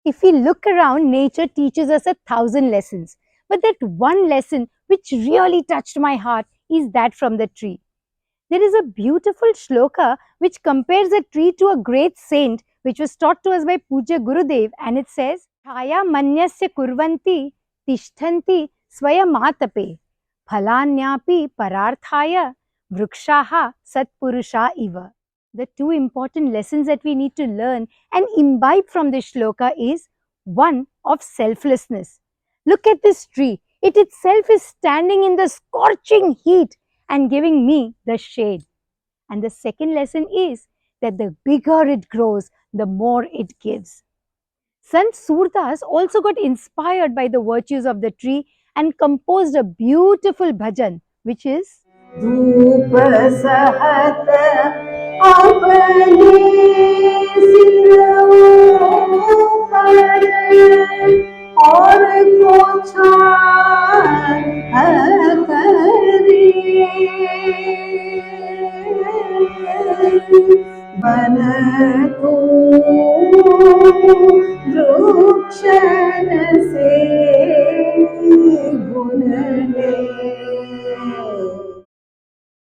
If we look around, nature teaches us 1,000 lessons. But that one lesson which really touched my heart is that from the tree. There is a beautiful shloka which compares a tree to a great saint, which was taught to us by Puja Gurudev, and it says, Chaya manyasya kurvanti tishthanti swayamatape phalanyapi pararthaya vrikshaha satpurusha iva. The two important lessons that we need to learn and imbibe from this shloka is one of selflessness. Look at this tree. It itself is standing in the scorching heat and giving me the shade. And the second lesson is that the bigger it grows, the more it gives. Sant Surdas also got inspired by the virtues of the tree and composed a beautiful bhajan, which is धूप सहत अपने सिरों पर और को छाया करे बन तू वृक्ष